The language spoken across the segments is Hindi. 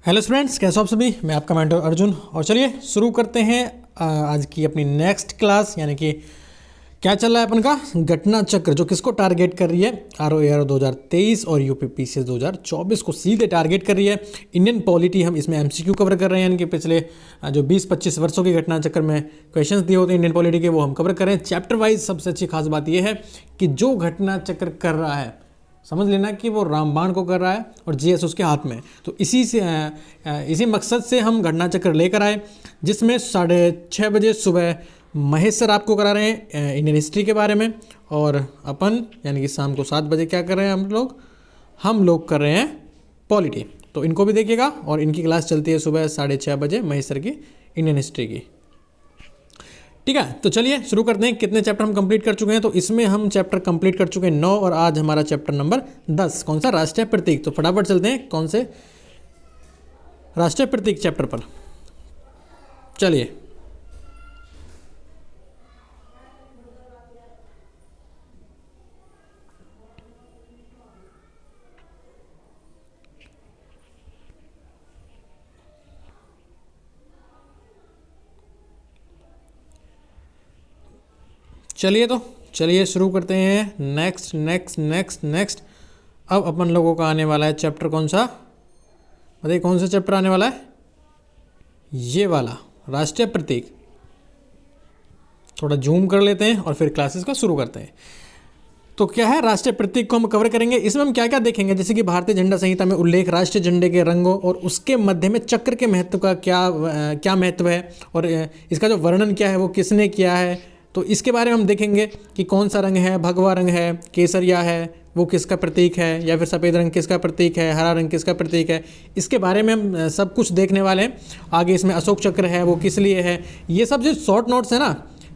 हेलो स्टूडेंट्स, कैसे हो आप सभी। मैं आपका मेंटर अर्जुन और चलिए शुरू करते हैं आज की अपनी नेक्स्ट क्लास। यानी कि क्या चल रहा है अपन का घटना चक्र, जो किसको टारगेट कर रही है, ROAR 2023 और UPPCS 2024 को सीधे टारगेट कर रही है। इंडियन पॉलिटी हम इसमें MCQ कवर कर रहे हैं, यानी कि पिछले जो 20-25 वर्षों के घटना चक्र में क्वेश्चंस दिए होते हैं इंडियन पॉलिटी के, वो हम कवर कर रहे हैं चैप्टर वाइज। सबसे अच्छी खास बात यह है कि जो घटना चक्र कर रहा है, समझ लेना कि वो रामबाण को कर रहा है और GS उसके हाथ में। तो इसी मकसद से हम घटना चक्र लेकर आए, जिसमें 6:30 बजे सुबह महेश सर आपको करा रहे हैं इंडियन हिस्ट्री के बारे में, और अपन यानी कि शाम को 7 बजे क्या कर रहे हैं हम लोग कर रहे हैं पॉलिटी। तो इनको भी देखिएगा, और इनकी क्लास चलती है सुबह 6:30 बजे महेश सर की इंडियन हिस्ट्री की। ठीक है, तो चलिए शुरू करते हैं। कितने चैप्टर हम कंप्लीट कर चुके हैं, तो इसमें हम चैप्टर कंप्लीट कर चुके हैं 9, और आज हमारा चैप्टर नंबर 10। कौन सा? राष्ट्रीय प्रतीक। तो फटाफट चलते हैं कौन से राष्ट्रीय प्रतीक चैप्टर पर। चलिए चलिए शुरू करते हैं। नेक्स्ट अब अपन लोगों का आने वाला है चैप्टर कौन सा, बताइए कौन सा चैप्टर आने वाला है? ये वाला राष्ट्रीय प्रतीक। थोड़ा जूम कर लेते हैं और फिर क्लासेस का शुरू करते हैं। तो क्या है, राष्ट्रीय प्रतीक को हम कवर करेंगे। इसमें हम क्या क्या देखेंगे, जैसे कि भारतीय झंडा संहिता में उल्लेख, राष्ट्रीय झंडे के रंगों और उसके मध्य में चक्र के महत्व का क्या महत्व है, और इसका जो वर्णन क्या है वो किसने किया है। तो इसके बारे में हम देखेंगे कि कौन सा रंग है, भगवा रंग है, केसरिया है, वो किसका प्रतीक है, या फिर सफ़ेद रंग किसका प्रतीक है, हरा रंग किसका प्रतीक है। इसके बारे में हम सब कुछ देखने वाले हैं। आगे इसमें अशोक चक्र है, वो किस लिए है। ये सब जो शॉर्ट नोट्स है ना,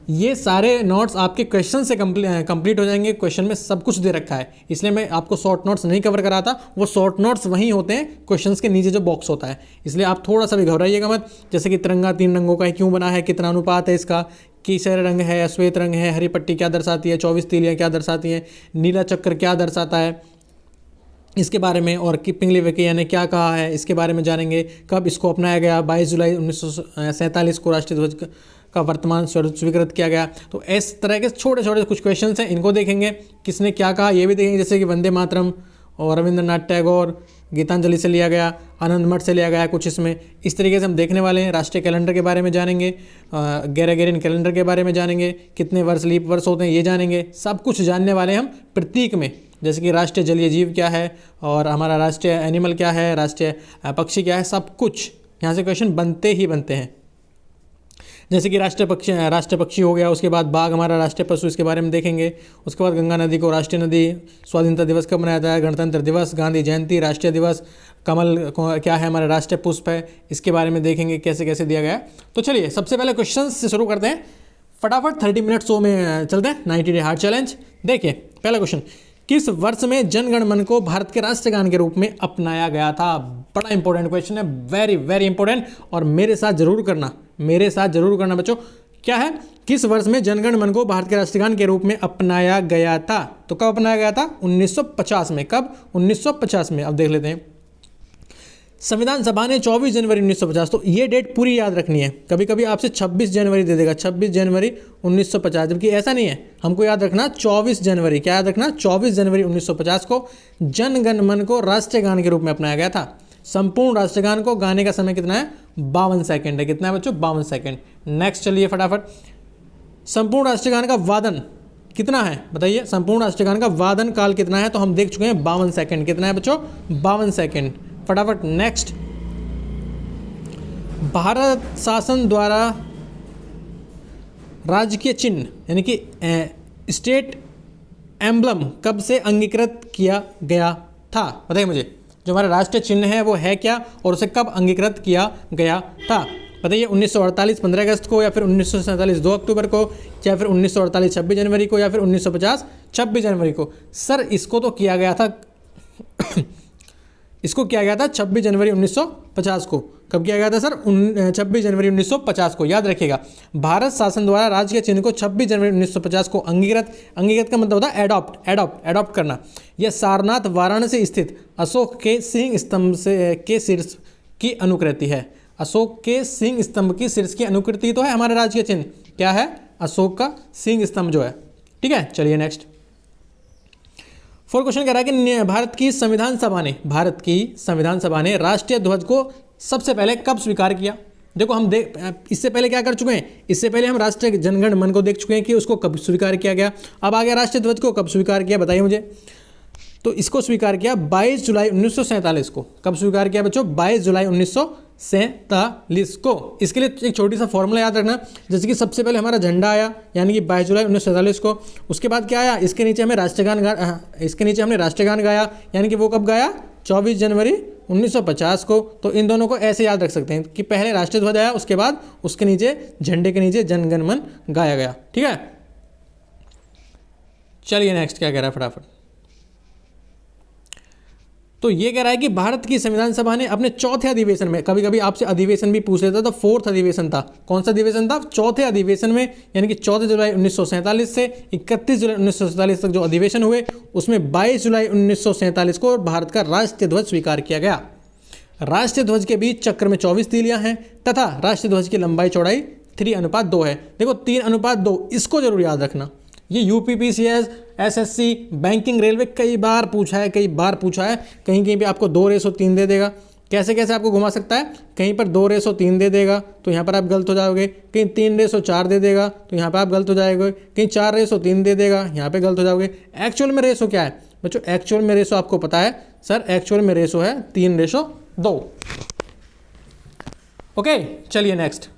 ये सारे नोट्स आपके क्वेश्चन से कंप्लीट हो जाएंगे। क्वेश्चन में सब कुछ दे रखा है, इसलिए मैं आपको शॉर्ट नोट्स नहीं कवर कराता। वो शॉर्ट नोट्स वहीं होते हैं क्वेश्चंस के नीचे जो बॉक्स होता है, इसलिए आप थोड़ा सा भी घबराइएगा मत। जैसे कि तिरंगा 3 रंगों का क्यों बना है, कितना अनुपात है इसका, केसर रंग है, श्वेत रंग है, हरी पट्टी क्या दर्शाती है, 24 तीलियाँ क्या दर्शाती हैं, नीला चक्र क्या दर्शाता है, इसके बारे में, और किपिंग लेवेकिया ने क्या कहा है इसके बारे में जानेंगे। कब इसको अपनाया गया, 22 जुलाई 1947 को राष्ट्रीय ध्वज का वर्तमान स्वरूप स्वीकृत किया गया। तो इस तरह के छोटे छोटे कुछ क्वेश्चंस हैं, इनको देखेंगे। किसने क्या कहा ये भी देखेंगे, जैसे कि वंदे मातरम और रविंद्रनाथ टैगोर, गीतांजलि से लिया गया, आनंद मठ से लिया गया कुछ इसमें। इस तरीके से हम देखने वाले हैं। राष्ट्रीय कैलेंडर के बारे में जानेंगे, ग्रेगोरियन कैलेंडर के बारे में जानेंगे, कितने वर्ष लीप वर्ष होते हैं ये जानेंगे। सब कुछ जानने वाले हैं हम प्रतीक में, जैसे कि राष्ट्रीय जलीय जीव क्या है, और हमारा राष्ट्रीय एनिमल क्या है, राष्ट्रीय पक्षी क्या है। सब कुछ यहाँ से क्वेश्चन बनते ही बनते हैं। जैसे कि राष्ट्रीय पक्षी हो गया, उसके बाद बाघ हमारा राष्ट्रीय पशु, इसके बारे में देखेंगे। उसके बाद गंगा नदी को राष्ट्रीय नदी, स्वाधीनता दिवस कब मनाया जाता है, गणतंत्र दिवस, गांधी जयंती, राष्ट्रीय दिवस, कमल क्या है हमारा राष्ट्रीय पुष्प है, इसके बारे में देखेंगे कैसे कैसे दिया गया है। तो चलिए सबसे पहले क्वेश्चन से शुरू करते हैं फटाफट। 30 मिनट शो में चलते हैं। 90 डे हार्ड चैलेंज। देखिए पहला क्वेश्चन, किस वर्ष में जन गण मन को भारत के राष्ट्रगान के रूप में अपनाया गया था? बड़ा इंपॉर्टेंट क्वेश्चन है, वेरी वेरी इंपॉर्टेंट, और मेरे साथ जरूर करना बच्चों। क्या है, किस वर्ष में जन गण मन को भारत के राष्ट्रगान के रूप में अपनाया गया था? तो कब अपनाया गया था? 1950 में। कब? 1950 में। अब देख लेते हैं। संविधान सभा ने 24 जनवरी 1950, तो ये डेट पूरी याद रखनी है। कभी कभी आपसे 26 जनवरी दे देगा, 26 जनवरी 1950, जबकि ऐसा नहीं है। हमको याद रखना 24 जनवरी। क्या याद रखना? 24 जनवरी 1950 को जन गण मन को राष्ट्रीय गान के रूप में अपनाया गया था। संपूर्ण राष्ट्रगान को गाने का समय कितना है? 52 सेकंड है। कितना है बच्चों? 52 सेकंड। नेक्स्ट चलिए फटाफट। संपूर्ण राष्ट्रगान का वादन कितना है बताइए? संपूर्ण राष्ट्रगान का वादन काल कितना है? तो हम देख चुके हैं 52 सेकंड। कितना है बच्चों? 52 सेकंड। फटाफट नेक्स्ट। भारत शासन द्वारा राजकीय चिन्ह यानी कि स्टेट एम्बलम कब से अंगीकृत किया गया था? बताइए मुझे, जो हमारा राष्ट्रीय चिन्ह है वो है क्या, और उसे कब अंगीकृत किया गया था? बताइए। 1948 15 अगस्त को, या फिर 1947 2 अक्टूबर को, या फिर 1948 26 जनवरी को, या फिर 1950 26 जनवरी को। सर इसको तो किया गया था इसको किया गया था 26 जनवरी 1950 को। कब किया गया था सर? 26 जनवरी 1950 को। याद रखिएगा, भारत शासन द्वारा राज्य के चिन्ह को 26 जनवरी 1950 को अंगीकृत का मतलब होता है एडॉप्ट करना। यह सारनाथ वाराणसी स्थित अशोक के सिंह स्तंभ से के शीर्ष की अनुकृति है। अशोक के सिंह स्तंभ की शीर्ष की अनुकृति तो है हमारे राज्य के चिन्ह, क्या है, अशोक का सिंह स्तंभ जो है। ठीक है, चलिए नेक्स्ट 4 क्वेश्चन कह रहा है कि भारत की संविधान सभा ने राष्ट्रीय ध्वज को सबसे पहले कब स्वीकार किया। देखो हम इससे पहले क्या कर चुके हैं, इससे पहले हम राष्ट्रीय जनगण मन को देख चुके हैं कि उसको कब स्वीकार किया गया। अब आ गया राष्ट्रीय ध्वज को कब स्वीकार किया, बताइए मुझे। तो इसको स्वीकार किया 22 जुलाई 1947 को। कब स्वीकार किया बच्चों, 22 जुलाई 1947 को। इसके लिए एक छोटी सा फॉर्मूला याद रखना, जैसे कि सबसे पहले हमारा झंडा आया यानी कि 22 जुलाई 1947 को। उसके बाद क्या आया, इसके नीचे हमने राष्ट्रगान गाया यानी कि वो कब गाया, 24 जनवरी 1950 को। तो इन दोनों को ऐसे याद रख सकते हैं कि पहले राष्ट्रीय ध्वज आया, उसके बाद उसके नीचे झंडे के नीचे जनगण मन गाया गया। ठीक है, चलिए नेक्स्ट क्या कह रहा है फटाफट। तो ये कह रहा है कि भारत की संविधान सभा ने अपने चौथे अधिवेशन में, कभी कभी आपसे अधिवेशन भी पूछ लेता, तो 4th अधिवेशन था। कौन सा अधिवेशन था, चौथे अधिवेशन में, यानी कि 14 जुलाई 1947 से 31 जुलाई 1947 तक जो अधिवेशन हुए, उसमें 22 जुलाई 1947 को भारत का राष्ट्रीय ध्वज स्वीकार किया गया। राष्ट्रीय ध्वज के बीच चक्र में 24 तीलियां हैं तथा राष्ट्रीय ध्वज की लंबाई चौड़ाई 3:2 है। देखो 3:2, इसको जरूर याद रखना। ये यूपीपीसीएस, एसएससी, बैंकिंग, रेलवे कई बार पूछा है, कहीं कहीं पे आपको 2:3 दे देगा। कैसे कैसे आपको घुमा सकता है, कहीं पर 2:3 दे देगा तो यहाँ पर आप गलत हो जाओगे, कहीं 3:4 दे देगा तो यहाँ पर आप गलत हो जाएंगे, कहीं 4:3 दे देगा, यहाँ पे गलत हो जाओगे। एक्चुअल में रेशो क्या है बच्चों, एक्चुअल में रेशो आपको पता है सर, एक्चुअल में रेशो है 3:2। ओके, चलिए नेक्स्ट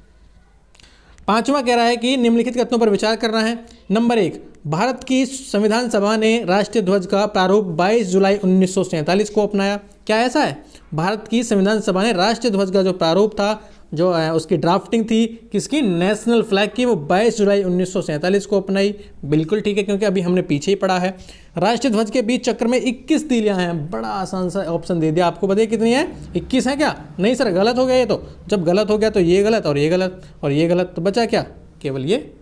5वां कह रहा है कि निम्नलिखित कथनों पर विचार करना है। नंबर 1, भारत की संविधान सभा ने राष्ट्रीय ध्वज का प्रारूप 22 जुलाई 1947 को अपनाया। क्या ऐसा है, भारत की संविधान सभा ने राष्ट्रीय ध्वज का जो प्रारूप था, जो उसकी ड्राफ्टिंग थी किसकी, नेशनल फ्लैग की, वो 22 जुलाई 1947 को अपनाई। बिल्कुल ठीक है, क्योंकि अभी हमने पीछे ही पढ़ा है। राष्ट्रीय ध्वज के बीच चक्र में 21 तीलियां हैं। बड़ा आसान सा ऑप्शन दे दिया आपको, बताइए कितनी है, 21 है क्या, नहीं सर गलत हो गया ये तो। जब गलत हो गया तो ये गलत और ये गलत और ये गलत, तो बचा क्या, केवल ये।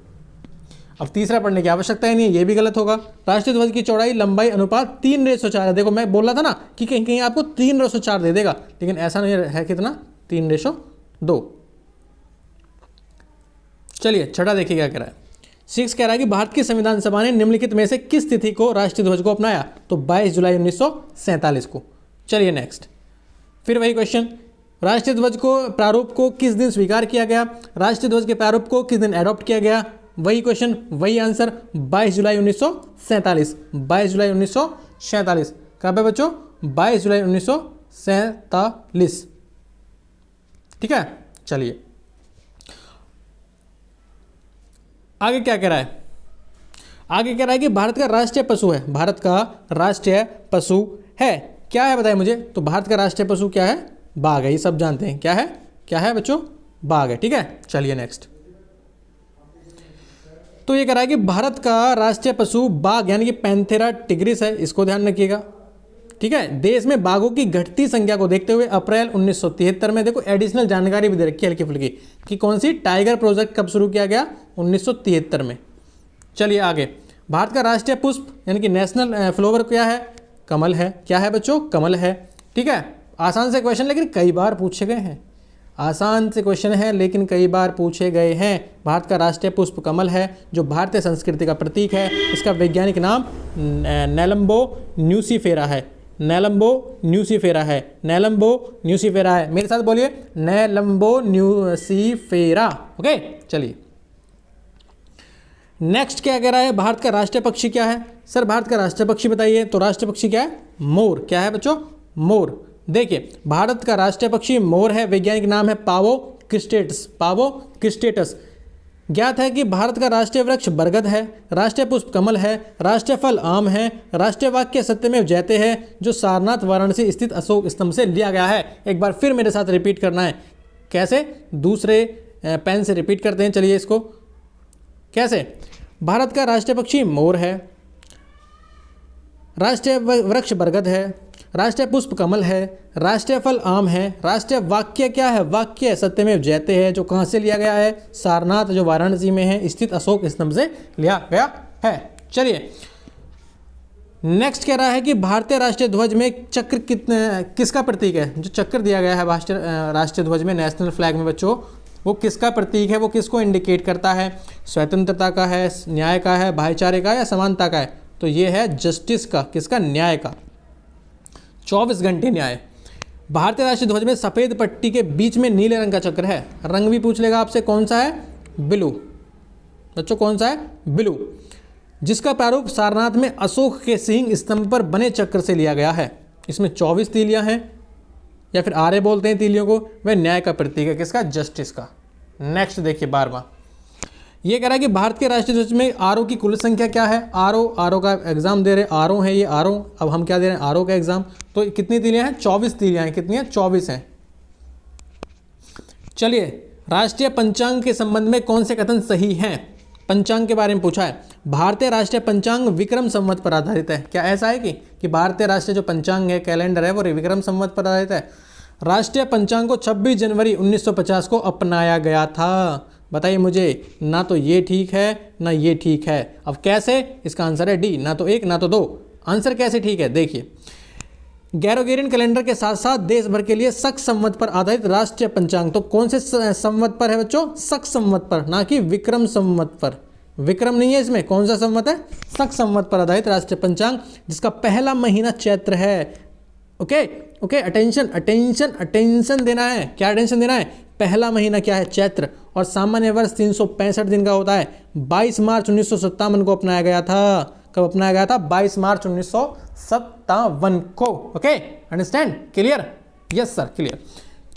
अब तीसरा पढ़ने की आवश्यकता ही नहीं है, ये भी गलत होगा। राष्ट्रीय ध्वज की चौड़ाई लंबाई अनुपात 3:4 है। देखो मैं बोल रहा था ना कि कहीं कहीं आपको 3:4 दे देगा, लेकिन ऐसा नहीं है, कितना, 3:2। चलिए छठा देखिए क्या कह रहा है। 6 कह रहा है कि भारत की संविधान सभा ने निम्नलिखित में से किस तिथि को राष्ट्रीय ध्वज को अपनाया, तो 22 जुलाई 1947 को। चलिए नेक्स्ट, फिर वही क्वेश्चन, राष्ट्रीय ध्वज को प्रारूप को किस दिन स्वीकार किया गया, राष्ट्रीय ध्वज के प्रारूप को किस दिन एडॉप्ट किया गया, वही क्वेश्चन वही आंसर, 22 जुलाई 1947। 22 जुलाई 1947 कब है बच्चों, 22 जुलाई 1947। ठीक है, चलिए आगे क्या कह रहा है, आगे कह रहा है कि भारत का राष्ट्रीय पशु है, भारत का राष्ट्रीय पशु है, क्या है बताइए मुझे। तो भारत का राष्ट्रीय पशु क्या है, बाघ है, ये सब जानते हैं, क्या है बच्चों, बाघ है। ठीक है, चलिए नेक्स्ट। तो ये कह रहा है कि भारत का राष्ट्रीय पशु बाघ यानी कि पैंथेरा टिग्रिस है, इसको ध्यान रखिएगा। ठीक है, देश में बाघों की घटती संख्या को देखते हुए अप्रैल 1973 में, देखो एडिशनल जानकारी भी दे रखी है हल्की फुल्की, कि कौन सी, टाइगर प्रोजेक्ट कब शुरू किया गया, 1973 में। चलिए आगे, भारत का राष्ट्रीय पुष्प यानी कि नेशनल फ्लावर क्या है, कमल है। क्या है बच्चों, कमल है। ठीक है, आसान से क्वेश्चन लेकिन कई बार पूछे गए हैं, आसान से क्वेश्चन है लेकिन कई बार पूछे गए हैं। भारत का राष्ट्रीय पुष्प कमल है, जो भारतीय संस्कृति का प्रतीक है। इसका वैज्ञानिक नाम नेलम्बो न्यूसीफेरा है, नेलम्बो न्यूसीफेरा है, नेलम्बो न्यूसीफेरा है। मेरे साथ बोलिए, नेलम्बो न्यूसीफेरा। ओके, चलिए नेक्स्ट क्या कह रहा है, भारत का राष्ट्रीय पक्षी क्या है। सर भारत का राष्ट्रीय पक्षी बताइए, तो राष्ट्रीय पक्षी क्या है, मोर। क्या है बच्चों, मोर। देखिए भारत का राष्ट्रीय पक्षी मोर है, वैज्ञानिक नाम है पावो क्रिस्टेटस, पावो क्रिस्टेटस। ज्ञात है कि भारत का राष्ट्रीय वृक्ष बरगद है, राष्ट्रीय पुष्प कमल है, राष्ट्रीय फल आम है, राष्ट्रीय वाक्य सत्यमेव जयते है, जो सारनाथ वाराणसी स्थित अशोक स्तंभ से लिया गया है। एक बार फिर मेरे साथ रिपीट करना है, कैसे, दूसरे पेन से रिपीट करते हैं। चलिए इसको कैसे, भारत का राष्ट्रीय पक्षी मोर है, राष्ट्रीय वृक्ष बरगद है, राष्ट्रीय पुष्प कमल है, राष्ट्रीय फल आम है, राष्ट्रीय वाक्य क्या है, वाक्य सत्यमेव जयते है, जो कहाँ से लिया गया है, सारनाथ जो वाराणसी में है स्थित अशोक स्तंभ से लिया गया है। चलिए नेक्स्ट कह रहा है कि भारतीय राष्ट्रीय ध्वज में चक्र किसका प्रतीक है। जो चक्र दिया गया है राष्ट्रीय ध्वज में, नेशनल फ्लैग में बच्चों, वो किसका प्रतीक है, वो किसको इंडिकेट करता है? स्वतंत्रता का है, न्याय का है, भाईचारे का या समानता का है? तो ये है जस्टिस का, किसका? न्याय का। 24 घंटे न्याय। भारतीय राष्ट्रीय ध्वज में सफ़ेद पट्टी के बीच में नीले रंग का चक्र है। रंग भी पूछ लेगा आपसे, कौन सा है? ब्लू। बच्चों कौन सा है? ब्लू। जिसका प्रारूप सारनाथ में अशोक के सिंह स्तंभ पर बने चक्र से लिया गया है। इसमें 24 तीलियां हैं, या फिर आरे बोलते हैं तीलियों को। वह न्याय का प्रतीक है, किसका? जस्टिस का। नेक्स्ट देखिए 12वां, ये कह रहा है कि भारत के राष्ट्रीय ध्वज में आरो की कुल संख्या क्या है? आरो का एग्जाम दे रहे, आरो है ये आरो। अब हम क्या दे रहे हैं? आरो का एग्जाम। तो कितनी तीलियां हैं? 24 तीलियां हैं। कितनी हैं? 24 हैं। चलिए, राष्ट्रीय पंचांग के संबंध में कौन से कथन सही हैं? पंचांग के बारे में पूछा है। भारतीय राष्ट्रीय पंचांग विक्रम संवत पर आधारित है। क्या ऐसा है कि भारतीय राष्ट्रीय जो पंचांग है, कैलेंडर है, वो विक्रम संवत पर आधारित है? राष्ट्रीय पंचांग को 26 जनवरी 1950 को अपनाया गया था। बताइए मुझे, ना तो ये ठीक है ना ये ठीक है। अब कैसे? इसका आंसर है डी, ना तो एक ना तो दो। आंसर कैसे ठीक है? देखिए, ग्रेगोरियन कैलेंडर के साथ साथ देश भर के लिए शक संवत पर आधारित राष्ट्रीय पंचांग, तो कौन से संवत पर है बच्चों? शक संवत पर, ना कि विक्रम संवत पर। विक्रम नहीं है इसमें। कौन सा संवत है? शक संवत पर आधारित राष्ट्रीय पंचांग, जिसका पहला महीना चैत्र है। ओके, अटेंशन देना है। क्या अटेंशन देना है? पहला महीना क्या है? चैत्र। और सामान्य वर्ष 365 दिन का होता है। 22 मार्च 1957 को अपनाया गया था। कब अपनाया गया था? 22 मार्च 1957 को। Okay, understand? Clear? Yes sir, clear.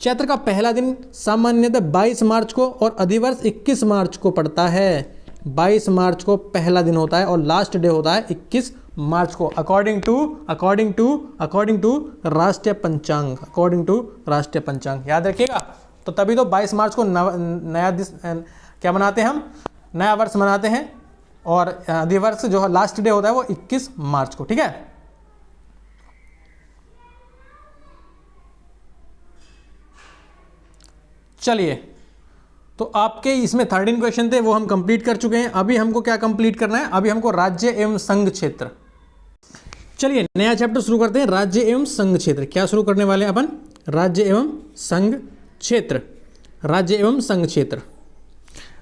Chaitra का पहला दिन सामान्यतः 22 मार्च को और अधिवर्ष 21 मार्च को पड़ता है। 22 मार्च को पहला दिन होता है और लास्ट डे होता है 21 मार्च को, अकॉर्डिंग टू राष्ट्रीय पंचांग। अकॉर्डिंग टू राष्ट्रीय पंचांग, याद रखिएगा। तो तभी तो 22 मार्च को नया क्या मनाते हैं हम? नया वर्ष मनाते हैं। और अधिवर्ष जो लास्ट डे होता है वो 21 मार्च को। ठीक है, चलिए, तो आपके इसमें 13 क्वेश्चन थे, वो हम कंप्लीट कर चुके हैं। अभी हमको क्या कंप्लीट करना है? अभी हमको राज्य एवं संघ क्षेत्र। चलिए, नया चैप्टर शुरू करते हैं, राज्य एवं संघ क्षेत्र। क्या शुरू करने वाले हैं अपन? राज्य एवं संघ क्षेत्र। राज्य एवं संघ क्षेत्र।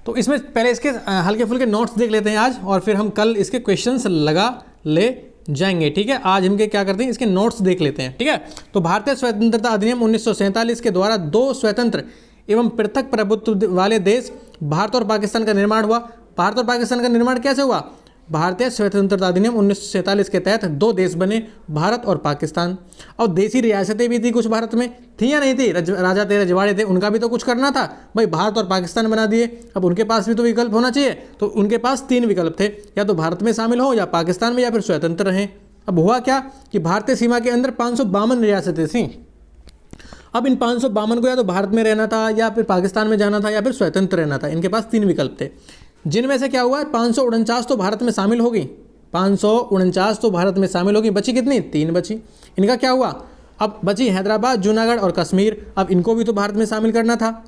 तो इसमें पहले इसके हल्के फुल्के नोट्स देख लेते हैं आज, और फिर हम कल इसके क्वेश्चंस लगा ले जाएंगे। ठीक है, आज हम क्या करते हैं? इसके नोट्स देख लेते हैं। ठीक है, तो भारतीय स्वतंत्रता अधिनियम 1947 के द्वारा 2 स्वतंत्र एवं पृथक प्रभुत्व वाले देश भारत और पाकिस्तान का निर्माण हुआ। भारत और पाकिस्तान का निर्माण कैसे हुआ? भारतीय स्वतंत्रता अधिनियम 1947 के तहत 2 देश बने, भारत और पाकिस्तान। और देसी रियासतें भी थी कुछ भारत में, थी या नहीं थी? राजा थे, रजवाड़े थे, उनका भी तो कुछ करना था भाई। भारत और पाकिस्तान बना दिए, अब उनके पास भी तो विकल्प होना चाहिए। तो उनके पास 3 विकल्प थे, या तो भारत में शामिल हो, या पाकिस्तान में, या फिर स्वतंत्र रहें। अब हुआ क्या कि भारतीय सीमा के अंदर 552 रियासतें थीं। अब इन 552 को या तो भारत में रहना था, या फिर पाकिस्तान में जाना था, या फिर स्वतंत्र रहना था। इनके पास 3 विकल्प थे, जिनमें से क्या हुआ? 549 तो भारत में शामिल होगी। 549 तो भारत में शामिल होगी। बची कितनी? 3 बची। इनका क्या हुआ? अब बची हैदराबाद, जूनागढ़ और कश्मीर। अब इनको भी तो भारत में शामिल करना था,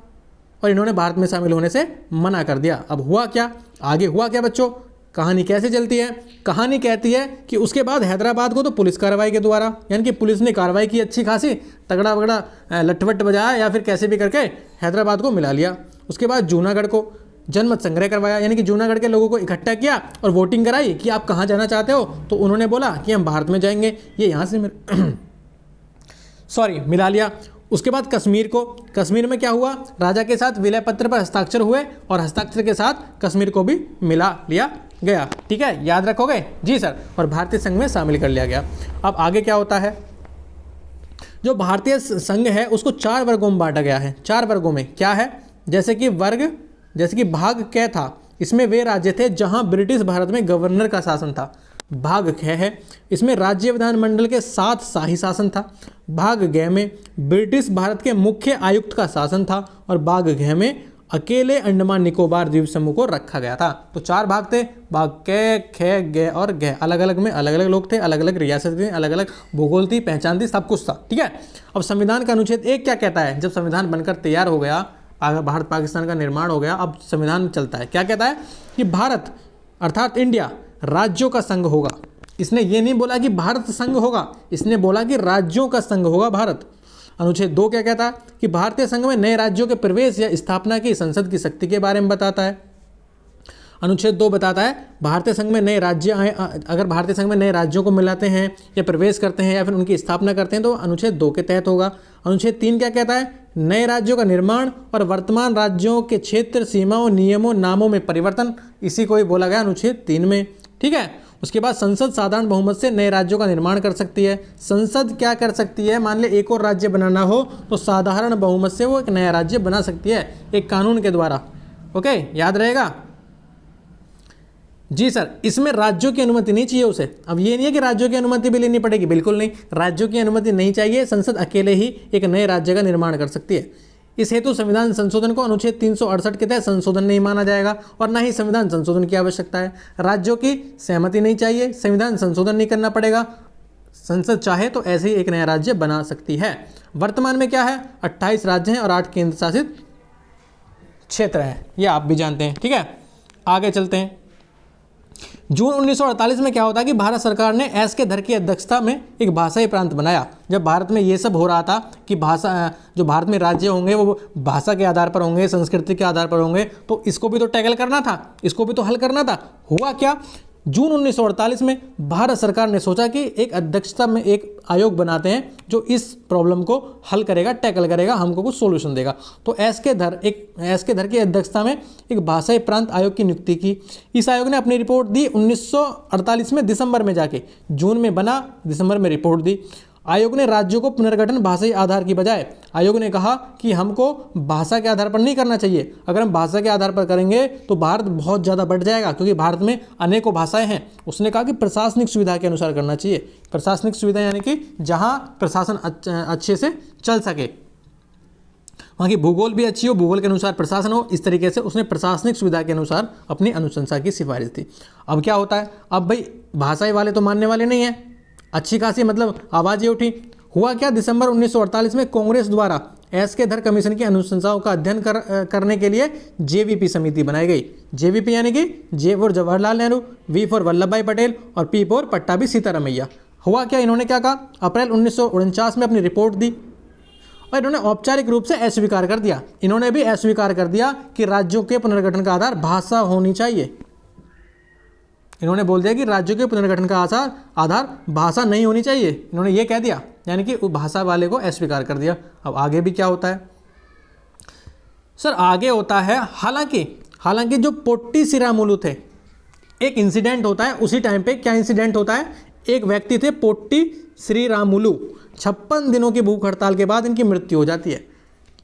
और इन्होंने भारत में शामिल होने से मना कर दिया। अब हुआ क्या? आगे हुआ क्या बच्चों? कहानी कैसे चलती है? कहानी कहती है कि उसके बाद हैदराबाद को तो पुलिस कार्रवाई के द्वारा, यानी कि पुलिस ने कार्रवाई की अच्छी खासी, तगड़ा वगड़ा लठवट बजाया, या फिर कैसे भी करके हैदराबाद को मिला लिया। उसके बाद जूनागढ़ को जनमत संग्रह करवाया, यानी कि जूनागढ़ के लोगों को इकट्ठा किया और वोटिंग कराई कि आप कहाँ जाना चाहते हो। तो उन्होंने बोला कि हम भारत में जाएंगे। ये यहाँ से मिला लिया। उसके बाद कश्मीर में क्या हुआ? राजा के साथ विलय पत्र पर हस्ताक्षर हुए, और हस्ताक्षर के साथ कश्मीर को भी मिला लिया गया। ठीक है, याद रखोगे? जी सर। और भारतीय संघ में शामिल कर लिया गया। अब आगे क्या होता है? जो भारतीय संघ है उसको 4 वर्गों में बांटा गया है। 4 वर्गों में क्या है? जैसे कि भाग क था, इसमें वे राज्य थे जहां ब्रिटिश भारत में गवर्नर का शासन था। भाग ख है, इसमें राज्य विधानमंडल के साथ शाही शासन था। भाग ग में ब्रिटिश भारत के मुख्य आयुक्त का शासन था, और भाग घ में अकेले अंडमान निकोबार द्वीप समूह को रखा गया था। तो 4 भाग थे, भाग क, ख, ग और घ। अलग अलग में अलग अलग लोग थे, अलग अलग रियासत थी, अलग अलग भूगोल थी, पहचान थी, सब कुछ था। ठीक है, अब संविधान का अनुच्छेद 1 क्या कहता है? जब संविधान बनकर तैयार हो गया, भारत पाकिस्तान का निर्माण हो गया, अब संविधान चलता है। क्या कहता है? कि भारत अर्थात इंडिया राज्यों का संघ होगा। इसने ये नहीं बोला कि भारत संघ होगा, इसने बोला कि राज्यों का संघ होगा भारत। अनुच्छेद 2 क्या कहता है कि भारतीय संघ में नए राज्यों के प्रवेश या स्थापना की संसद की शक्ति के बारे में बताता है। अनुच्छेद 2 बताता है भारतीय संघ में नए राज्य आए, अगर भारतीय संघ में नए राज्यों को मिलाते हैं या प्रवेश करते हैं या फिर उनकी स्थापना करते हैं तो अनुच्छेद 2 के तहत होगा। अनुच्छेद 3 क्या कहता है, नए राज्यों का निर्माण और वर्तमान राज्यों के क्षेत्र, सीमाओं, नियमों, नामों में परिवर्तन, इसी को ही बोला गया अनुच्छेद 3 में। ठीक है, उसके बाद संसद साधारण बहुमत से नए राज्यों का निर्माण कर सकती है। संसद क्या कर सकती है, मान ले एक और राज्य बनाना हो तो साधारण बहुमत से वो एक नया राज्य बना सकती है एक कानून के द्वारा। ओके, याद रहेगा जी सर। इसमें राज्यों की अनुमति नहीं चाहिए उसे। अब ये नहीं है कि राज्यों की अनुमति भी लेनी पड़ेगी, बिल्कुल नहीं, राज्यों की अनुमति नहीं चाहिए, संसद अकेले ही एक नए राज्य का निर्माण कर सकती है। इस हेतु संविधान संशोधन को अनुच्छेद 368 के तहत संशोधन नहीं माना जाएगा और न ही संविधान संशोधन की आवश्यकता है। राज्यों की सहमति नहीं चाहिए, संविधान संशोधन नहीं करना पड़ेगा, संसद चाहे तो ऐसे ही एक नया राज्य बना सकती है। वर्तमान में क्या है, 28 राज्य हैं और 8 केंद्र शासित क्षेत्र हैं, ये आप भी जानते हैं। ठीक है, आगे चलते हैं। जून 1948 में क्या होता है कि भारत सरकार ने एस के धर की अध्यक्षता में एक भाषाई प्रांत बनाया। जब भारत में ये सब हो रहा था कि भाषा, जो भारत में राज्य होंगे वो भाषा के आधार पर होंगे, संस्कृति के आधार पर होंगे, तो इसको भी तो टैकल करना था, इसको भी तो हल करना था। हुआ क्या, जून 1948 में भारत सरकार ने सोचा कि एक अध्यक्षता में एक आयोग बनाते हैं जो इस प्रॉब्लम को हल करेगा, टैकल करेगा, हमको कुछ सॉल्यूशन देगा। तो एस के धर की अध्यक्षता में एक भाषाई प्रांत आयोग की नियुक्ति की। इस आयोग ने अपनी रिपोर्ट दी 1948 में दिसंबर में जाके, जून में बना, दिसंबर में रिपोर्ट दी। आयोग ने राज्यों को पुनर्गठन भाषाई आधार की बजाय, आयोग ने कहा कि हमको भाषा के आधार पर नहीं करना चाहिए। अगर हम भाषा के आधार पर करेंगे तो भारत बहुत ज़्यादा बढ़ जाएगा, क्योंकि भारत में अनेकों भाषाएं हैं। उसने कहा कि प्रशासनिक सुविधा के अनुसार करना चाहिए। प्रशासनिक सुविधा यानी कि जहां प्रशासन अच्छे से चल सके, वहाँ की भूगोल भी अच्छी हो, भूगोल के अनुसार प्रशासन हो, इस तरीके से उसने प्रशासनिक सुविधा के अनुसार अपनी अनुशंसा की सिफारिश थी। अब क्या होता है, अब भाई भाषाई वाले तो मानने वाले नहीं हैं, अच्छी खासी मतलब आवाज़ें उठी। हुआ क्या, दिसंबर 1948 में कांग्रेस द्वारा एस के धर कमीशन की अनुशंसाओं का अध्ययन करने के लिए जेवीपी समिति बनाई गई। जेवीपी यानी कि J for Jawaharlal Nehru, V for Vallabh Bhai Patel और पी फॉर पट्टाभी सीतारामैया। हुआ क्या, इन्होंने क्या कहा, अप्रैल 1949 में अपनी रिपोर्ट दी और इन्होंने औपचारिक रूप से अस्वीकार कर दिया। इन्होंने भी अस्वीकार कर दिया कि राज्यों के पुनर्गठन का आधार भाषा होनी चाहिए। इन्होंने बोल दिया कि राज्यों के पुनर्गठन का आधार भाषा नहीं होनी चाहिए, इन्होंने ये कह दिया, यानी कि भाषा वाले को अस्वीकार कर दिया। अब आगे भी क्या होता है सर, आगे होता है हालांकि जो पोट्टी श्रीरामुलु थे, एक इंसिडेंट होता है उसी टाइम पे। क्या इंसिडेंट होता है, एक व्यक्ति थे पोट्टी श्रीरामुलु, 56 दिनों की भूख हड़ताल के बाद इनकी मृत्यु हो जाती है।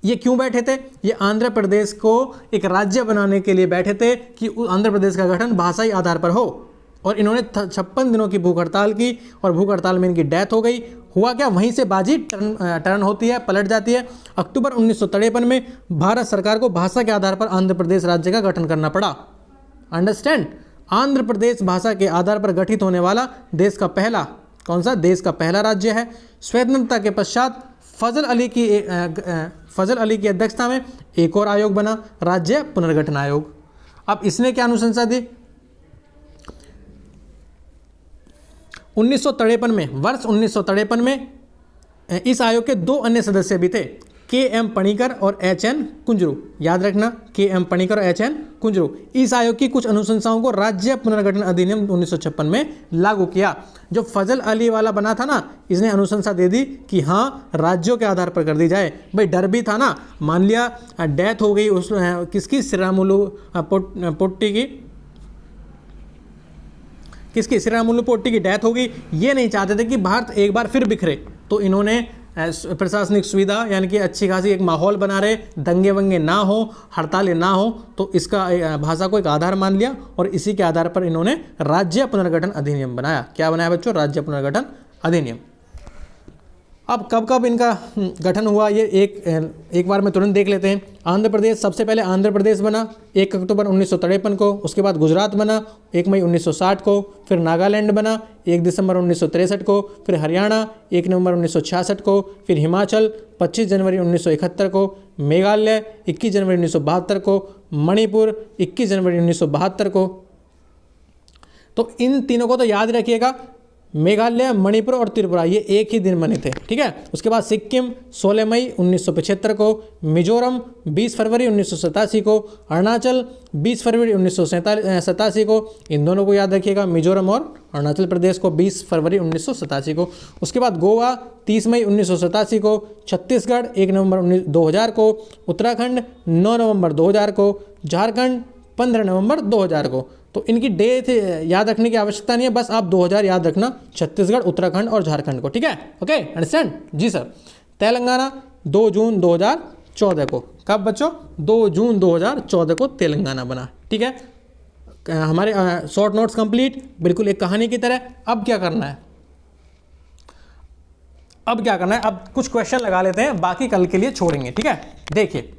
ये क्यों बैठे थे, ये आंध्र प्रदेश को एक राज्य बनाने के लिए बैठे थे कि आंध्र प्रदेश का गठन भाषाई आधार पर हो, और इन्होंने 56 दिनों की भूख हड़ताल की और भूख हड़ताल में इनकी डेथ हो गई। हुआ क्या, वहीं से बाजी टर्न होती है, पलट जाती है। अक्टूबर 1953 में भारत सरकार को भाषा के आधार पर आंध्र प्रदेश राज्य का गठन करना पड़ा। अंडरस्टैंड, आंध्र प्रदेश भाषा के आधार पर गठित होने वाला देश का पहला, कौन सा, देश का पहला राज्य है। स्वतंत्रता के पश्चात फजल अली की अध्यक्षता में एक और आयोग बना, राज्य पुनर्गठन आयोग। अब इसने क्या अनुशंसा दी, 1953 में, वर्ष 1953 में इस आयोग के 2 अन्य सदस्य भी थे, के.एम. पणिकर और एच.एन. कुंजरू। याद रखना, के.एम. पणिकर और एच.एन. कुंजरू। इस आयोग की कुछ अनुशंसाओं को राज्य पुनर्गठन अधिनियम 1956 में लागू किया। जो फजल अली वाला बना था ना, इसने अनुशंसा दे दी कि हाँ राज्यों के आधार पर कर दी जाए। भाई डर भी था ना, मान लिया डेथ हो गई उस किसकी, श्रीरामुलु पोट्टी की, किसकी, श्रीरामुलु पोट्टी की डेथ हो गई। ये नहीं चाहते थे कि भारत एक बार फिर बिखरे, तो इन्होंने प्रशासनिक सुविधा यानी कि अच्छी खासी एक माहौल बना रहे, दंगे वंगे ना हो, हड़तालें ना हो, तो इसका भाषा को एक आधार मान लिया और इसी के आधार पर इन्होंने राज्य पुनर्गठन अधिनियम बनाया। क्या बनाया बच्चों, राज्य पुनर्गठन अधिनियम। अब कब कब इनका गठन हुआ, ये एक बार में तुरंत देख लेते हैं। आंध्र प्रदेश, सबसे पहले आंध्र प्रदेश बना 1 अक्टूबर 1953 को, उसके बाद गुजरात बना 1 मई 1960 को, फिर नागालैंड बना 1 दिसंबर 1963 को, फिर हरियाणा 1 नवंबर 1966 को, फिर हिमाचल 25 जनवरी 1971 को, मेघालय 21 जनवरी 1972 को, मणिपुर 21 जनवरी 1972 को। तो इन तीनों को तो याद रखिएगा, मेघालय, मणिपुर और त्रिपुरा ये एक ही दिन बने थे, ठीक है। उसके बाद सिक्किम 16 मई 1975 को, मिजोरम 20 फरवरी 1987 को, अरुणाचल 20 फरवरी 1987 को, इन दोनों को याद रखिएगा, मिजोरम और अरुणाचल प्रदेश को 20 फरवरी 1987 को। उसके बाद गोवा 30 मई 1987 को, छत्तीसगढ़ 1 नवंबर 2000 को, उत्तराखंड 9 नवंबर 2000 को, झारखंड 15 नवंबर 2000 को। तो इनकी डेट याद रखने की आवश्यकता नहीं है, बस आप 2000 याद रखना, छत्तीसगढ़, उत्तराखंड और झारखंड को, ठीक है। ओके, अंडरस्टैंड जी सर। तेलंगाना 2 जून 2014 को, कब बच्चों? 2 जून 2014 को तेलंगाना बना, ठीक है। हमारे शॉर्ट नोट्स कंप्लीट, बिल्कुल एक कहानी की तरह। अब क्या करना है? अब कुछ क्वेश्चन लगा लेते हैं, बाकी कल के लिए छोड़ेंगे, ठीक है। देखिए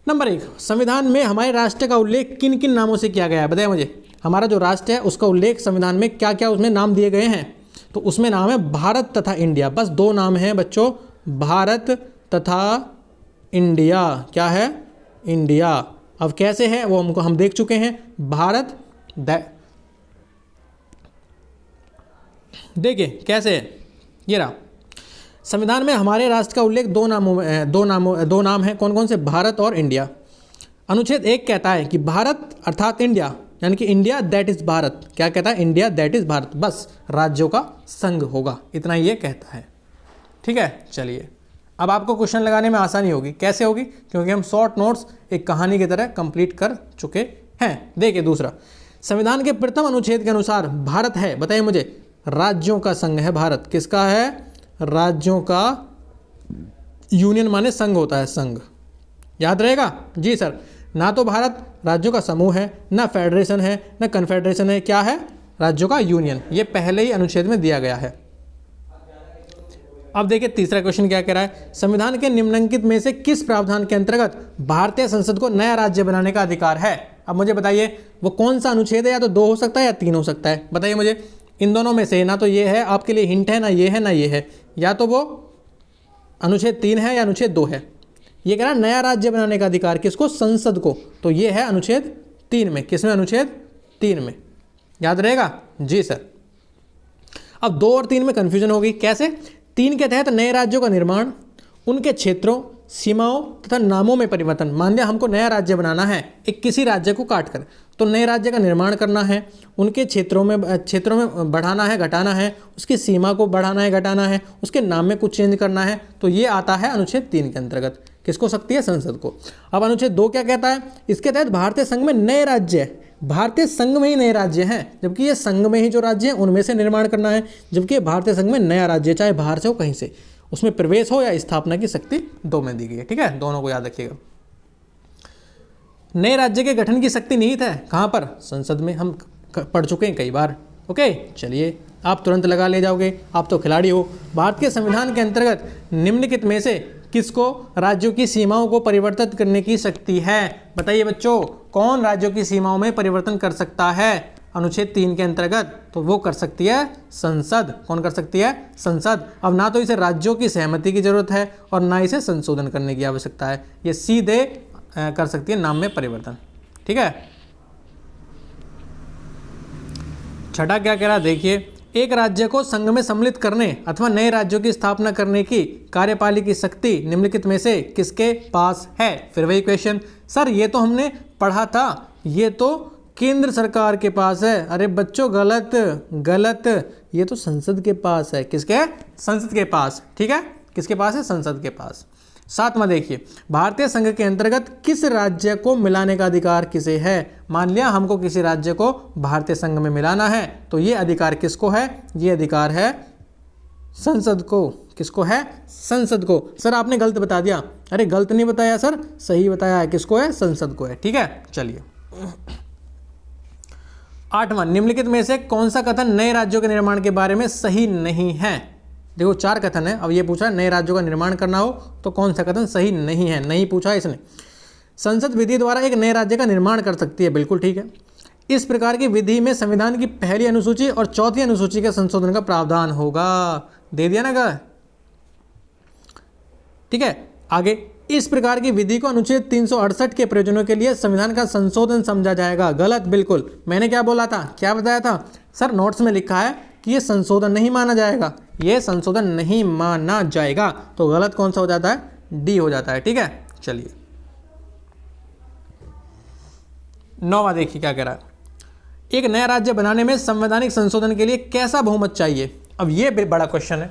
नंबर 1, संविधान में हमारे राष्ट्र का उल्लेख किन किन नामों से किया गया है? बताइए मुझे। हमारा जो राष्ट्र है उसका उल्लेख संविधान में क्या क्या उसमें नाम दिए गए हैं? तो उसमें नाम है भारत तथा इंडिया, बस 2 नाम हैं बच्चों, भारत तथा इंडिया। क्या है? इंडिया। अब कैसे है वो हम देख चुके हैं। भारत देखिए कैसे है, ये रहा। संविधान में हमारे राष्ट्र का उल्लेख 2 नाम है, कौन कौन से? भारत और इंडिया। अनुच्छेद 1 कहता है कि भारत अर्थात इंडिया, यानी कि इंडिया दैट इज भारत। क्या कहता है? इंडिया दैट इज भारत, बस राज्यों का संघ होगा, इतना ये कहता है, ठीक है। चलिए अब आपको क्वेश्चन लगाने में आसानी होगी। कैसे होगी? क्योंकि हम शॉर्ट नोट्स एक कहानी की तरह कंप्लीट कर चुके हैं। देखिए दूसरा, संविधान के प्रथम अनुच्छेद के अनुसार भारत है, बताइए मुझे, राज्यों का संघ है भारत। किसका है? राज्यों का। यूनियन माने संघ होता है, संघ, याद रहेगा जी सर। ना तो भारत राज्यों का समूह है, ना फेडरेशन है, ना कन्फेडरेशन है, क्या है? राज्यों का यूनियन। ये पहले ही अनुच्छेद में दिया गया है। अब देखिए तीसरा क्वेश्चन क्या कह रहा है, संविधान के निम्नलिखित में से किस प्रावधान के अंतर्गत भारतीय संसद को नया राज्य बनाने का अधिकार है? अब मुझे बताइए वो कौन सा अनुच्छेद है, या तो 2 हो सकता है या 3 हो सकता है, बताइए मुझे। इन दोनों में से ना तो ये है, आपके लिए हिंट है, ना ये है ना ये है, या तो वो अनुच्छेद 3 है या अनुच्छेद 2 है। ये कह रहा है नया राज्य बनाने का अधिकार किसको? संसद को। तो ये है अनुच्छेद 3 में। किसमें? अनुच्छेद 3 में, याद रहेगा जी सर। अब 2 और 3 में कंफ्यूजन होगी। कैसे? 3 के तहत नए राज्यों का निर्माण, उनके क्षेत्रों, सीमाओं तथा नामों में परिवर्तन। मान लिया हमको नया राज्य बनाना है, एक किसी राज्य को काट कर, तो नए राज्य का निर्माण करना है, उनके क्षेत्रों में बढ़ाना है, घटाना है, उसकी सीमा को बढ़ाना है, घटाना है, उसके नाम में कुछ चेंज करना है, तो ये आता है अनुच्छेद 3 के अंतर्गत। किसको सकती है? संसद को। अब अनुच्छेद 2 क्या कहता है? इसके तहत भारतीय संघ में नए राज्य, भारतीय संघ में ही नए राज्य हैं, जबकि ये संघ में ही जो राज्य हैं उनमें से निर्माण करना है, जबकि भारतीय संघ में नया राज्य, चाहे बाहर से हो कहीं से, उसमें प्रवेश हो या स्थापना की शक्ति 2 में दी गई है, ठीक है। दोनों को याद रखिएगा। नए राज्य के गठन की शक्ति निहित है कहाँ पर? संसद में। हम पढ़ चुके हैं कई बार। ओके चलिए, आप तुरंत लगा ले जाओगे, आप तो खिलाड़ी हो। भारतीय संविधान के अंतर्गत निम्नलिखित में से किसको राज्यों की सीमाओं को परिवर्तित करने की शक्ति है? बताइए बच्चों, कौन राज्यों की सीमाओं में परिवर्तन कर सकता है अनुच्छेद 3 के अंतर्गत? तो वो कर सकती है संसद। कौन कर सकती है? संसद। अब ना तो इसे राज्यों की सहमति की जरूरत है और ना इसे संशोधन करने की आवश्यकता है, ये सीधे कर सकती है नाम में परिवर्तन, ठीक है। छठा क्या कह रहा है? देखिए, एक राज्य को संघ में सम्मिलित करने अथवा नए राज्यों की स्थापना करने की कार्यपालिका की शक्ति निम्नलिखित में से किसके पास है? फिर वही क्वेश्चन, सर ये तो हमने पढ़ा था, ये तो केंद्र सरकार के पास है। अरे बच्चों गलत गलत, ये तो संसद के पास है। किसके? संसद के पास, ठीक है। किसके पास है? संसद के पास। 7वां देखिए, भारतीय संघ के अंतर्गत किस राज्य को मिलाने का अधिकार किसे है? मान लिया हमको किसी राज्य को भारतीय संघ में मिलाना है, तो ये अधिकार किसको है? ये अधिकार है संसद को। किसको है? संसद को। सर आपने गलत बता दिया। अरे गलत नहीं बताया सर, सही बताया है। किसको है? संसद को है, ठीक है। चलिए 8वां, निम्नलिखित में से कौन सा कथन नए राज्यों के निर्माण के बारे में सही नहीं है? देखो 4 कथन है। अब ये पूछा नए राज्यों का निर्माण करना हो तो कौन सा कथन सही नहीं है? नहीं पूछा इसने। संसद विधि द्वारा एक नए राज्य का निर्माण कर सकती है, बिल्कुल ठीक है। इस प्रकार की विधि में संविधान की पहली अनुसूची और चौथी अनुसूची के संशोधन का प्रावधान होगा। दे दिया ना का, ठीक है। आगे, इस प्रकार की विधि को अनुच्छेद 368 के प्रयोजनों के लिए संविधान का संशोधन समझा जाएगा। गलत, बिल्कुल। मैंने क्या बोला था? क्या बताया था? सर नोट्स में लिखा है कि ये संशोधन नहीं माना जाएगा, ये संशोधन नहीं माना जाएगा। तो गलत कौन सा हो जाता है? डी हो जाता है। ठीक है, चलिए 9वां देखिए क्या कह रहा है। एक नया राज्य बनाने में संवैधानिक संशोधन के लिए कैसा बहुमत चाहिए? अब ये बड़ा क्वेश्चन है,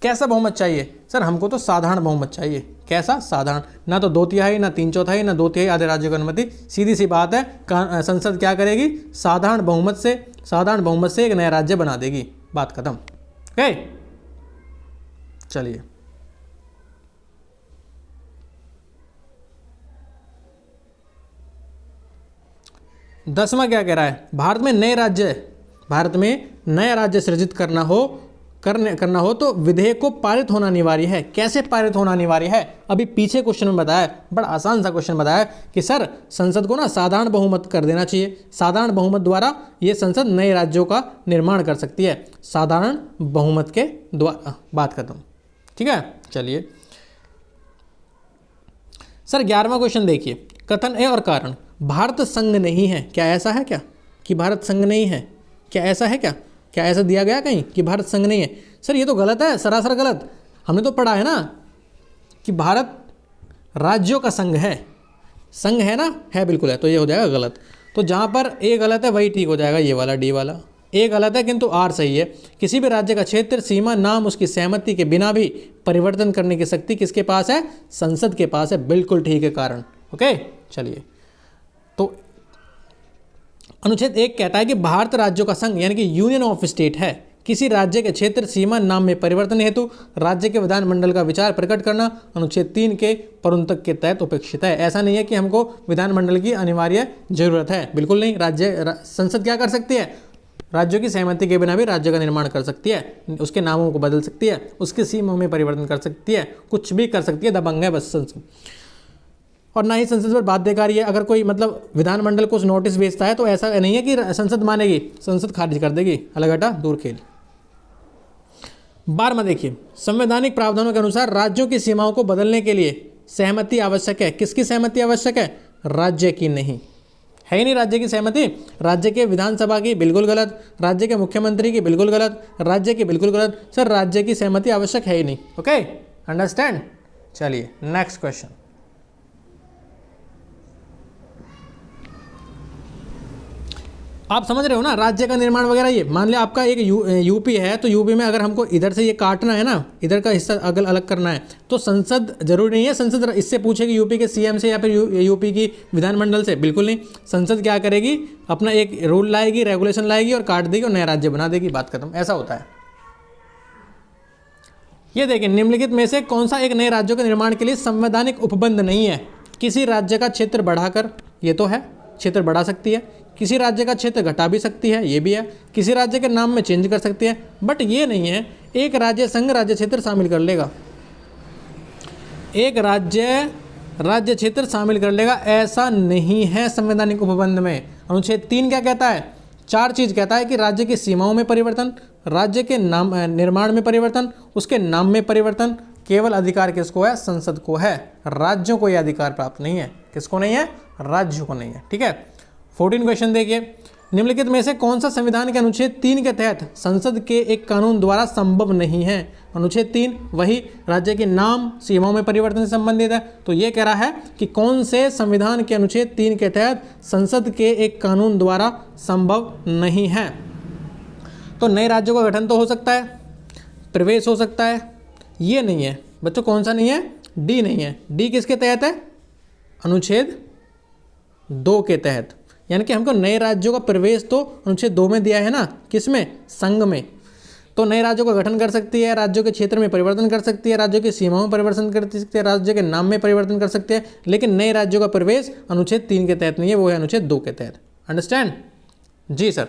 कैसा बहुमत चाहिए? सर हमको तो साधारण बहुमत चाहिए। कैसा? साधारण। ना तो 2/3 ना 3/4 ना 2/3 आधे राज्यों की अनुमति। सीधी सी बात है, संसद क्या करेगी? साधारण बहुमत से एक नया राज्य बना देगी, बात खत्म। ओके, चलिए 10वां क्या कह रहा है? भारत में नया राज्य सृजित करना हो तो विधेयक को पारित होना अनिवार्य है। कैसे पारित होना अनिवार्य है? अभी पीछे क्वेश्चन में बताया, बड़ा आसान सा क्वेश्चन बताया कि सर संसद को ना साधारण बहुमत कर देना चाहिए। साधारण बहुमत द्वारा ये संसद नए राज्यों का निर्माण कर सकती है, साधारण बहुमत के द्वारा, बात खत्म। ठीक है, चलिए सर 11वां क्वेश्चन देखिए। कथन ए और कारण, भारत संघ नहीं है। क्या ऐसा है क्या कि भारत संघ नहीं है? क्या ऐसा है क्या? क्या ऐसा दिया गया कहीं कि भारत संघ नहीं है? सर ये तो गलत है, सरासर गलत। हमने तो पढ़ा है ना कि भारत राज्यों का संघ है। संघ है ना? है, बिल्कुल है। तो ये हो जाएगा गलत। तो जहाँ पर ए गलत है वही ठीक हो जाएगा, ये वाला डी वाला। ए गलत है किंतु आर सही है। किसी भी राज्य का क्षेत्र, सीमा, नाम उसकी सहमति के बिना भी परिवर्तन करने की शक्ति किसके पास है? संसद के पास है। बिल्कुल ठीक है कारण। ओके, चलिए तो अनुच्छेद 1 कहता है कि भारत राज्यों का संघ यानी कि यूनियन ऑफ स्टेट है। किसी राज्य के क्षेत्र, सीमा, नाम में परिवर्तन हेतु राज्य के विधानमंडल का विचार प्रकट करना अनुच्छेद 3 के परुंतक के तहत उपेक्षित है। ऐसा नहीं है कि हमको विधानमंडल की अनिवार्य जरूरत है, बिल्कुल नहीं। संसद क्या कर सकती है? राज्यों की सहमति के बिना भी राज्य का निर्माण कर सकती है, उसके नामों को बदल सकती है, उसके सीमाओं में परिवर्तन कर सकती है, कुछ भी कर सकती है। दबंग है बस संसद। और ना ही संसद पर बाध्यकारी है। अगर कोई मतलब विधानमंडल को नोटिस भेजता है तो ऐसा नहीं है कि संसद मानेगी, संसद खारिज कर देगी। अलग हटा, दूर खेल। 12वां देखिए, संवैधानिक प्रावधानों के अनुसार राज्यों की सीमाओं को बदलने के लिए सहमति आवश्यक है। किसकी सहमति आवश्यक है? राज्य की नहीं है ही नहीं राज्य की सहमति। राज्य के विधानसभा की बिल्कुल गलत, राज्य के मुख्यमंत्री की बिल्कुल गलत, राज्य की बिल्कुल गलत। सर राज्य की सहमति आवश्यक है ही नहीं। Okay, understand. चलिए नेक्स्ट क्वेश्चन। आप समझ रहे हो ना राज्य का निर्माण वगैरह। ये मान लिया आपका एक यूपी है, तो यूपी में अगर हमको इधर से ये काटना है ना, इधर का हिस्सा अगल अलग करना है, तो संसद जरूरी नहीं है संसद इससे पूछेगी यूपी के सीएम से या फिर यूपी की विधानमंडल से, बिल्कुल नहीं। संसद क्या करेगी? अपना एक रूल लाएगी, रेगुलेशन लाएगी और काट देगी और नया राज्य बना देगी, बात खत्म। ऐसा होता है। ये देखिए, निम्नलिखित में से कौन सा एक नए राज्यों के निर्माण के लिए संवैधानिक उपबंध नहीं है? किसी राज्य का क्षेत्र बढ़ाकर, ये तो है, क्षेत्र बढ़ा सकती है। किसी राज्य का क्षेत्र घटा भी सकती है, ये भी है। किसी राज्य के नाम में चेंज कर सकती है, बट ये नहीं है एक राज्य संघ राज्य क्षेत्र शामिल कर लेगा। एक राज्य क्षेत्र शामिल कर लेगा, ऐसा नहीं है संवैधानिक उपबंध में। अनुच्छेद 3 क्या कहता है? 4 चीज कहता है कि राज्य की सीमाओं में परिवर्तन, राज्य के नाम निर्माण में परिवर्तन, उसके नाम में परिवर्तन। केवल अधिकार किसको है? संसद को है। राज्यों को यह अधिकार प्राप्त नहीं है। किसको नहीं है? राज्यों को नहीं है। ठीक है, 14 क्वेश्चन देखिए। निम्नलिखित में से कौन सा संविधान के अनुच्छेद 3 के तहत संसद के एक कानून द्वारा संभव नहीं है? अनुच्छेद 3 वही राज्य के नाम सीमाओं में परिवर्तन से संबंधित है। तो ये कह रहा है कि कौन से संविधान के अनुच्छेद 3 के तहत संसद के एक कानून द्वारा संभव नहीं है। तो नए राज्यों का गठन तो हो सकता है, प्रवेश हो सकता है, ये नहीं है बच्चों। कौन सा नहीं है? डी नहीं है। डी किसके तहत है? अनुच्छेद 2 के तहत। यानी कि हमको नए राज्यों का प्रवेश तो अनुच्छेद 2 में दिया है ना, किसमें? संघ में। तो नए राज्यों का गठन कर सकती है, राज्यों के क्षेत्र में परिवर्तन कर सकती है, राज्यों की सीमाओं में परिवर्तन कर सकती है, राज्य के नाम में परिवर्तन कर सकते हैं, लेकिन नए राज्यों का प्रवेश अनुच्छेद 3 के तहत नहीं है, वो है अनुच्छेद 2 के तहत। अंडरस्टैंड? जी सर।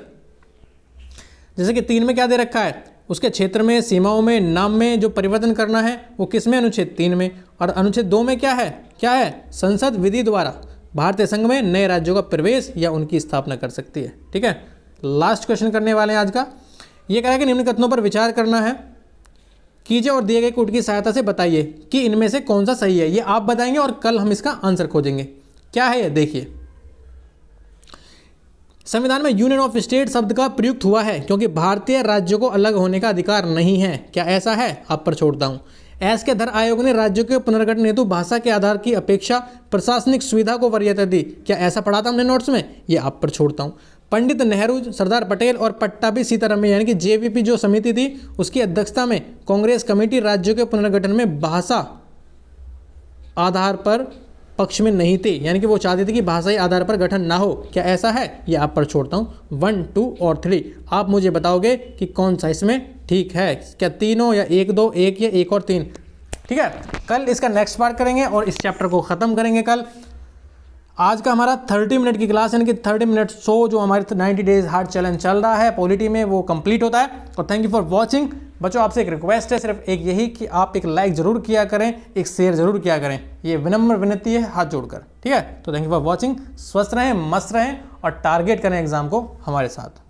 जैसे कि 3 में क्या दे रखा है? उसके क्षेत्र में, सीमाओं में, नाम में जो परिवर्तन करना है वो किस में? अनुच्छेद 3 में। और अनुच्छेद 2 में क्या है? क्या है? संसद विधि द्वारा भारतीय संघ में नए राज्यों का प्रवेश या उनकी स्थापना कर सकती है। ठीक है, लास्ट क्वेश्चन करने वाले हैं आज का। ये कह रहा है कि निम्न कथनों पर विचार करना है कीजिए और दिए गए कूट की सहायता से बताइए कि इनमें से कौन सा सही है। ये आप बताएंगे और कल हम इसका आंसर खोजेंगे। क्या है ये? देखिए, संविधान में यूनियन ऑफ स्टेट शब्द का प्रयुक्त हुआ है क्योंकि भारतीय राज्यों को अलग होने का अधिकार नहीं है। क्या ऐसा है? आप पर छोड़ता हूँ। एस के धर आयोग ने राज्यों के पुनर्गठन हेतु भाषा के आधार की अपेक्षा प्रशासनिक सुविधा को वरीयता दी। क्या ऐसा पढ़ा था हमने नोट्स में? ये आप पर छोड़ता हूँ। पंडित नेहरू, सरदार पटेल और पट्टाभी सीतारामैया यानी कि जेवीपी जो समिति थी उसकी अध्यक्षता में कांग्रेस कमेटी राज्यों के पुनर्गठन में भाषा आधार पर पक्ष में नहीं थे, यानी कि वो चाहते थे कि भाषाई आधार पर गठन ना हो। क्या ऐसा है? ये आप पर छोड़ता हूँ। 1, 2 और 3 आप मुझे बताओगे कि कौन सा इसमें ठीक है, क्या तीनों या 1, 2, 1 या 1 और 3? ठीक है, कल इसका नेक्स्ट पार्ट करेंगे और इस चैप्टर को ख़त्म करेंगे कल। आज का हमारा 30 मिनट की क्लास यानी कि 30 मिनट शो जो हमारे 90 डेज हार्ड चैलेंज चल रहा है पॉलिटी में वो कंप्लीट होता है। और थैंक यू फॉर वॉचिंग। बच्चों आपसे एक रिक्वेस्ट है, सिर्फ एक यही कि आप एक लाइक ज़रूर किया करें, एक शेयर ज़रूर किया करें, ये विनम्र विनती है हाथ जोड़कर। ठीक है, तो थैंक यू फॉर वॉचिंग। स्वस्थ रहें, मस्त रहें और टारगेट करें एग्जाम को हमारे साथ।